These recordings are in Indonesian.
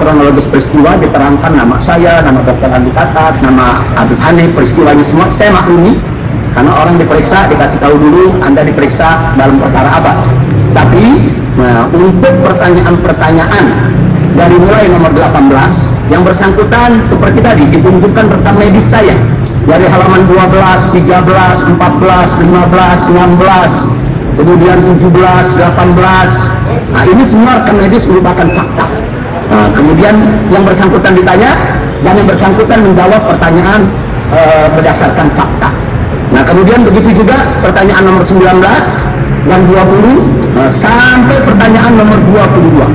kronologis peristiwa, diterangkan nama saya, nama dokter Andi Katat, nama Habib Hanif, peristiwanya semua saya maklumi. Karena orang diperiksa, dikasih tahu dulu Anda diperiksa dalam perkara apa. Tapi untuk pertanyaan-pertanyaan dari mulai nomor 18 yang bersangkutan seperti tadi ditunjukkan rekam medis saya dari halaman 12, 13, 14, 15, 16, kemudian 17, 18. Nah, ini semua rekam medis merupakan fakta. Kemudian yang bersangkutan ditanya dan yang bersangkutan menjawab pertanyaan berdasarkan fakta. Nah, kemudian begitu juga pertanyaan nomor 19 dan 20 sampai pertanyaan nomor 22.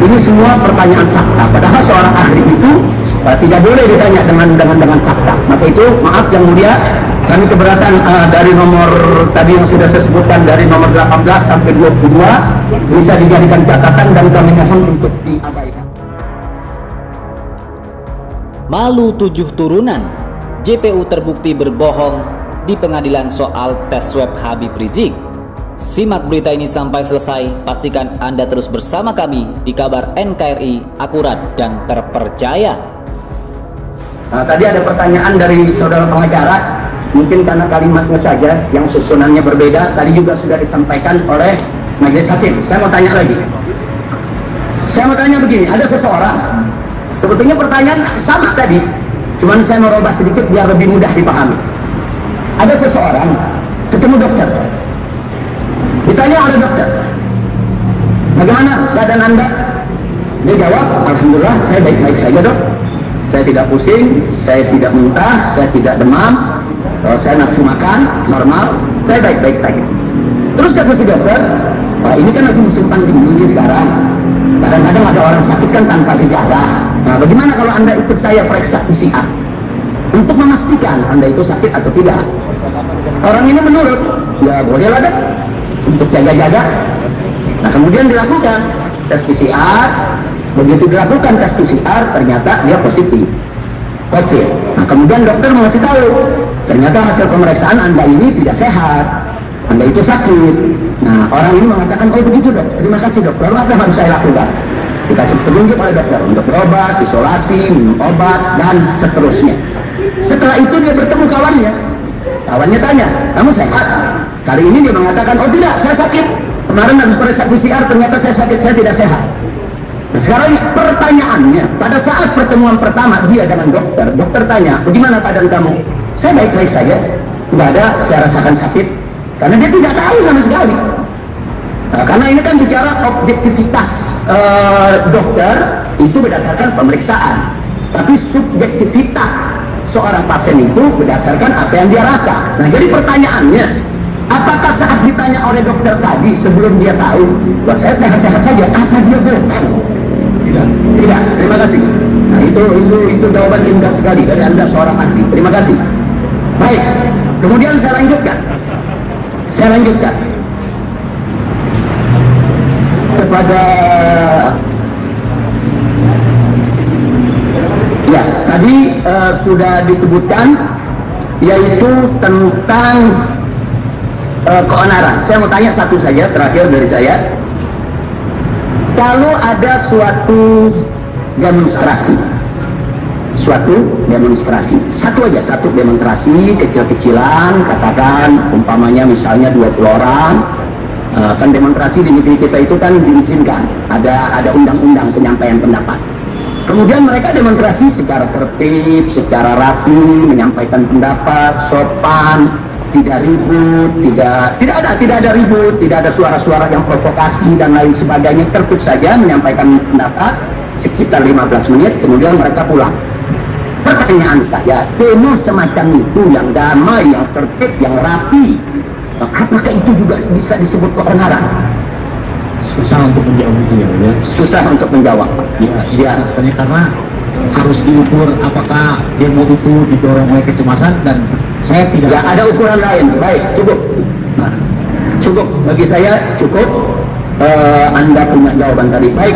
Ini semua pertanyaan fakta. Padahal seorang ahli itu tidak boleh ditanya dengan fakta. Maka itu maaf yang mulia, kami keberatan dari nomor tadi yang sudah saya sebutkan dari nomor 18 sampai 22 bisa dijadikan catatan dan kami mohon untuk diabaikan. Malu 7 turunan, JPU terbukti berbohong di pengadilan soal tes swab Habib Rizik. Simak berita ini sampai selesai. Pastikan Anda terus bersama kami di kabar NKRI, akurat dan terpercaya. Tadi ada pertanyaan dari saudara pengacara, mungkin karena kalimatnya saja yang susunannya berbeda. Tadi juga sudah disampaikan oleh majelis hakim. Saya mau tanya lagi. Saya mau tanya begini, ada seseorang, sebetulnya pertanyaan sama tadi, cuman saya merubah sedikit biar lebih mudah dipahami. Ada seseorang ketemu dokter, ditanya oleh dokter, bagaimana keadaan Anda? Dia jawab, alhamdulillah saya baik-baik saja dok. Saya tidak pusing, saya tidak muntah, saya tidak demam, saya nafsu makan normal, saya baik-baik saja. Terus kata si dokter, ini kan lagi musim pandemi sekarang, kadang-kadang ada orang sakit kan tanpa gejala. Nah, bagaimana kalau Anda ikut saya periksa PCR untuk memastikan Anda itu sakit atau tidak? Orang ini menurut, ya bolehlah dok, untuk jaga-jaga. Nah, kemudian dilakukan tes PCR. Begitu dilakukan tes PCR, ternyata dia positif COVID. Nah, kemudian dokter mengasih tahu, ternyata hasil pemeriksaan Anda ini tidak sehat, Anda itu sakit. Nah, orang ini mengatakan, oh begitu dok, terima kasih dok, lalu apa yang harus saya lakukan? Dikasih petunjuk oleh dokter untuk berobat, isolasi, minum obat, dan seterusnya. Setelah itu dia bertemu kawannya. Kawannya tanya, kamu sehat? Kali ini dia mengatakan, oh tidak, saya sakit. Kemarin habis periksa PCR, ternyata saya sakit, saya tidak sehat. Nah, sekarang pertanyaannya, pada saat pertemuan pertama dia dengan dokter, dokter tanya, bagaimana keadaan kamu? Saya baik-baik saja, tidak ada saya rasakan sakit. Karena dia tidak tahu sama sekali. Nah, karena ini kan bicara objektivitas dokter, itu berdasarkan pemeriksaan. Tapi subjektivitas seorang pasien itu berdasarkan apa yang dia rasa. Nah, jadi pertanyaannya, apakah saat ditanya oleh dokter tadi sebelum dia tahu bahwa saya sehat-sehat saja, apa dia bohong? Tidak. Terima kasih. Nah, itu jawaban indah sekali dari Anda seorang ahli. Terima kasih. Baik. Kemudian saya lanjutkan. Kepada ya, tadi sudah disebutkan yaitu tentang keonaran. Saya mau tanya satu saja terakhir dari saya. Kalau ada suatu demonstrasi, satu demonstrasi kecil-kecilan, katakan umpamanya misalnya 20 orang, kan demonstrasi di negeri kita itu kan diizinkan, ada undang-undang penyampaian pendapat. Kemudian mereka demonstrasi secara tertib, secara rapi, menyampaikan pendapat, sopan, tidak ribut, tidak ada ribut, tidak ada suara-suara yang provokasi dan lain sebagainya, tertib saja menyampaikan pendapat sekitar 15 menit, kemudian mereka pulang. Pertanyaan saya, demo semacam itu yang damai, yang tertib, yang rapi, apakah itu juga bisa disebut keonaran? Susah untuk menjawab itu ya. Susah untuk menjawab. Ya. Karena harus diukur apakah demo itu didorong oleh kecemasan, dan saya tidak. Ya, ada ukuran lain. Baik, cukup. Nah, cukup bagi saya cukup. Anda punya jawaban tadi. Baik,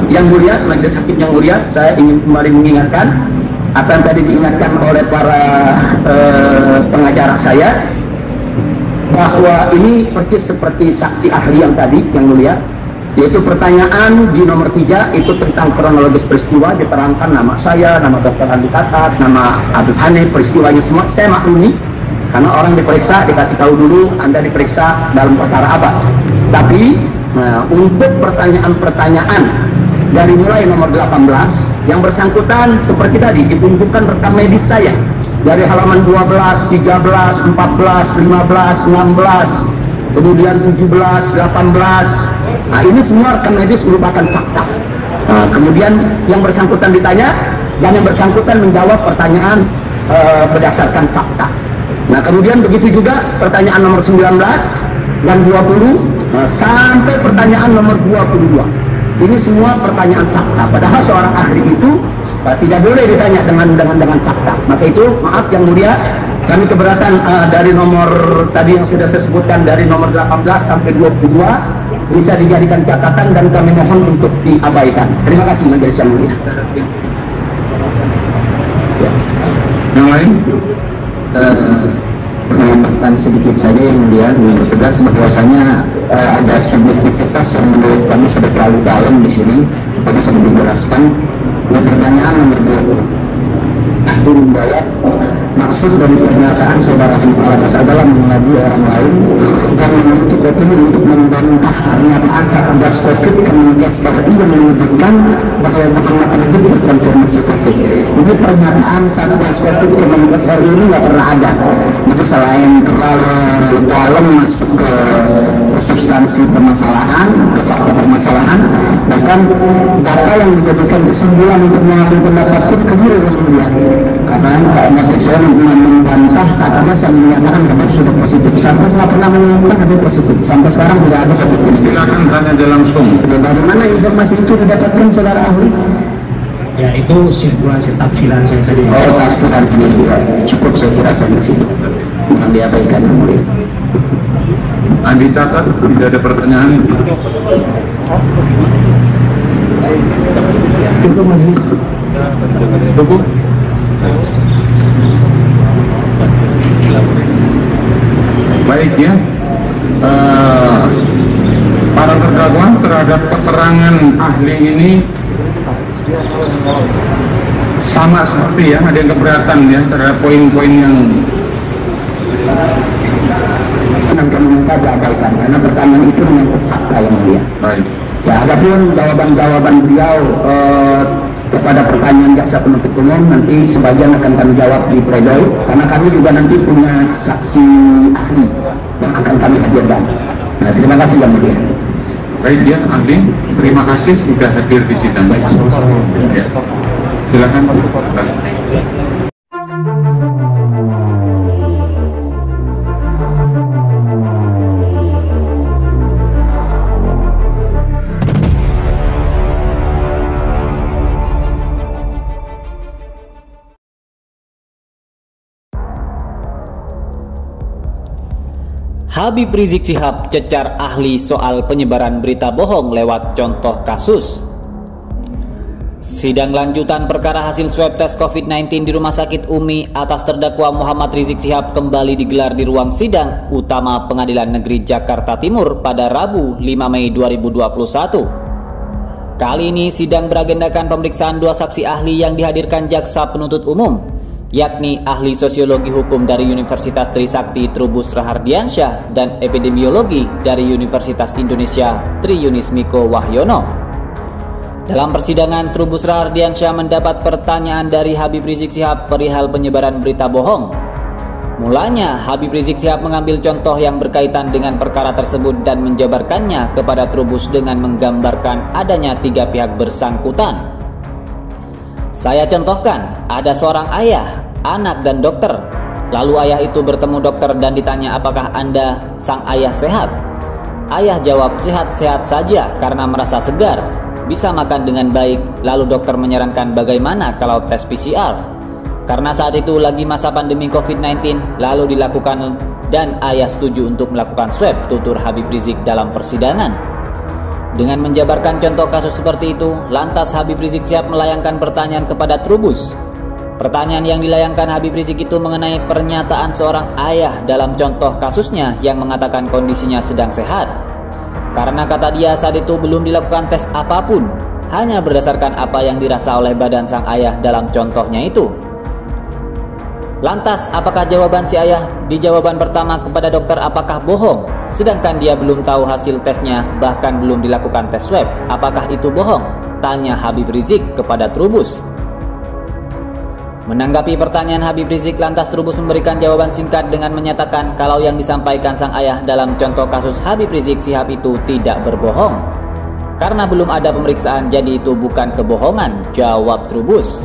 yang mulia, majelis hakim yang mulia, saya ingin kembali mengingatkan apa yang tadi diingatkan oleh para pengacara saya, bahwa ini persis seperti saksi ahli yang tadi yang mulia. Yaitu pertanyaan di nomor 3 itu tentang kronologis peristiwa, diterangkan nama saya, nama Dr. Andi Tatat, nama Abdul Hanif, peristiwanya semua saya maklumi. Karena orang diperiksa, dikasih tahu dulu Anda diperiksa dalam perkara apa. Tapi untuk pertanyaan-pertanyaan dari mulai nomor 18 yang bersangkutan seperti tadi ditunjukkan rekam medis saya dari halaman 12, 13, 14, 15, 16, kemudian 17, 18. Nah, ini semua rekam medis merupakan fakta. Kemudian yang bersangkutan ditanya dan yang bersangkutan menjawab pertanyaan berdasarkan fakta. Nah, kemudian begitu juga pertanyaan nomor 19 dan 20 sampai pertanyaan nomor 22. Ini semua pertanyaan fakta. Padahal seorang ahli itu tidak boleh ditanya dengan fakta. Maka itu maaf yang mulia, kami keberatan dari nomor tadi yang sudah saya sebutkan dari nomor 18 sampai 22 bisa dijadikan catatan dan kami mohon untuk diabaikan. Terima kasih majelis yang mulia. Yang lain? Menambahkan sedikit saja yang mulia, tegas bahwasanya ada subjektivitas yang menurut kami sudah terlalu dalam di sini. Tadi sudah dijelaskan. Pertanyaan nomor 20. Maksud dari pernyataan saudara Hanifalatas adalah mengelabui orang lain dan menuntut opini untuk membantah pernyataan Satgas Covid Kemenkes RI yang menyebutkan bahwa Muhammad Rizik terkonfirmasi Covid. Ini pernyataan Satgas Covid Kemenkes RI ini nggak pernah ada. Jadi selain terlalu dalam masuk ke substansi permasalahan, ke fakta permasalahan, bahkan data yang dijadikan kesimpulan untuk mengambil pendapat pun keliru yang mulia. Karena saya membantah Satgas yang menyatakan bahwa sudah positif. Satgas nggak pernah mengumumkan ada positif. Sampai sekarang tidak ada satupun. Silakan tanya aja langsung. Dari mana informasi itu didapatkan saudara ahli? Ya, itu simpulan tafsiran saya sendiri. Oh, tafsiran sendiri. Cukup saya kira sampai situ. Mohon diabaikan yang mulia. Andi Tatat, tidak ada pertanyaan. Cukup. Baik ya, para terdakwa terhadap keterangan ahli ini sama seperti ya, ada yang keberatan ya terhadap poin-poin yang kami minta diabaikan karena pertanyaan itu menyangkut fakta yang mulia. baik. Ya, adapun jawaban-jawaban beliau kepada pertanyaan jaksa penuntut umum nanti sebagian akan kami jawab di pledoi karena kami juga nanti punya saksi ahli yang akan kami hadirkan. Nah, terima kasih yang mulia. Baik ya, ahli, terima kasih sudah hadir di sidang. Ya. Silakan. Habib Rizik Syihab cecar ahli soal penyebaran berita bohong lewat contoh kasus. Sidang lanjutan perkara hasil swab tes COVID-19 di Rumah Sakit Umi atas terdakwa Muhammad Rizik Syihab kembali digelar di ruang sidang utama Pengadilan Negeri Jakarta Timur pada Rabu 5 Mei 2021. Kali ini sidang beragendakan pemeriksaan dua saksi ahli yang dihadirkan jaksa penuntut umum, yakni ahli sosiologi hukum dari Universitas Trisakti Trubus Rahardiansyah dan epidemiologi dari Universitas Indonesia Triyunis Miko Wahyono. Dalam persidangan, Trubus Rahardiansyah mendapat pertanyaan dari Habib Rizik Syihab perihal penyebaran berita bohong. Mulanya, Habib Rizik Syihab mengambil contoh yang berkaitan dengan perkara tersebut dan menjabarkannya kepada Trubus dengan menggambarkan adanya tiga pihak bersangkutan. Saya contohkan, ada seorang ayah, anak, dan dokter. Lalu ayah itu bertemu dokter dan ditanya apakah Anda sang ayah sehat. Ayah jawab sehat-sehat saja karena merasa segar, bisa makan dengan baik. Lalu dokter menyarankan bagaimana kalau tes PCR. Karena saat itu lagi masa pandemi COVID-19, lalu dilakukan dan ayah setuju untuk melakukan swab, tutur Habib Rizik dalam persidangan. Dengan menjabarkan contoh kasus seperti itu, lantas Habib Rizik Syihab melayangkan pertanyaan kepada Trubus. Pertanyaan yang dilayangkan Habib Rizik itu mengenai pernyataan seorang ayah dalam contoh kasusnya yang mengatakan kondisinya sedang sehat. Karena kata dia saat itu belum dilakukan tes apapun, hanya berdasarkan apa yang dirasa oleh badan sang ayah dalam contohnya itu. Lantas, apakah jawaban si ayah di jawaban pertama kepada dokter apakah bohong? Sedangkan dia belum tahu hasil tesnya, bahkan belum dilakukan tes swab. Apakah itu bohong? Tanya Habib Rizik kepada Trubus. Menanggapi pertanyaan Habib Rizik, lantas Trubus memberikan jawaban singkat dengan menyatakan kalau yang disampaikan sang ayah dalam contoh kasus Habib Rizik Syihab itu tidak berbohong. Karena belum ada pemeriksaan, jadi itu bukan kebohongan, jawab Trubus.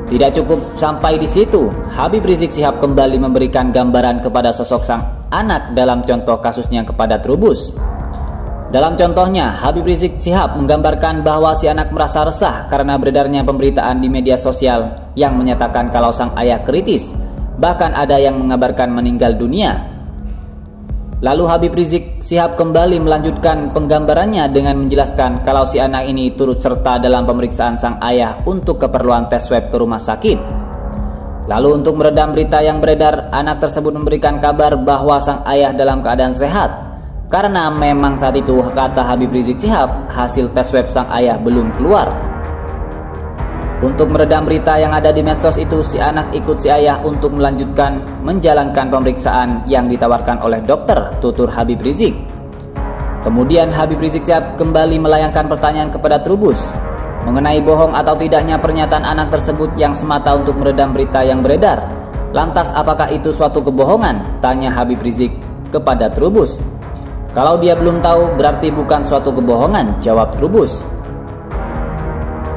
Tidak cukup sampai di situ, Habib Rizik Syihab kembali memberikan gambaran kepada sosok sang anak dalam contoh kasusnya kepada Trubus. Dalam contohnya, Habib Rizik Syihab menggambarkan bahwa si anak merasa resah karena beredarnya pemberitaan di media sosial yang menyatakan kalau sang ayah kritis, bahkan ada yang mengabarkan meninggal dunia. Lalu Habib Rizik Syihab kembali melanjutkan penggambarannya dengan menjelaskan kalau si anak ini turut serta dalam pemeriksaan sang ayah untuk keperluan tes swab ke rumah sakit. Lalu untuk meredam berita yang beredar, anak tersebut memberikan kabar bahwa sang ayah dalam keadaan sehat. Karena memang saat itu, kata Habib Rizik Syihab, hasil tes swab sang ayah belum keluar. Untuk meredam berita yang ada di medsos itu, si anak ikut si ayah untuk melanjutkan menjalankan pemeriksaan yang ditawarkan oleh dokter, tutur Habib Rizik. Kemudian Habib Rizik Syihab kembali melayangkan pertanyaan kepada Trubus mengenai bohong atau tidaknya pernyataan anak tersebut yang semata untuk meredam berita yang beredar. Lantas apakah itu suatu kebohongan? Tanya Habib Rizik kepada Trubus. Kalau dia belum tahu berarti bukan suatu kebohongan, jawab Trubus.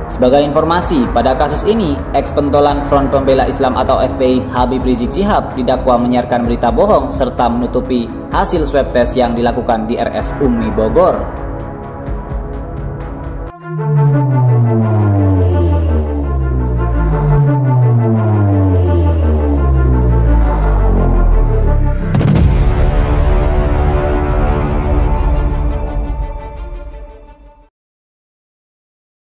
Sebagai informasi, pada kasus ini, eks-pentolan Front Pembela Islam atau FPI Habib Rizik Syihab didakwa menyiarkan berita bohong serta menutupi hasil swab test yang dilakukan di RS Umi Bogor.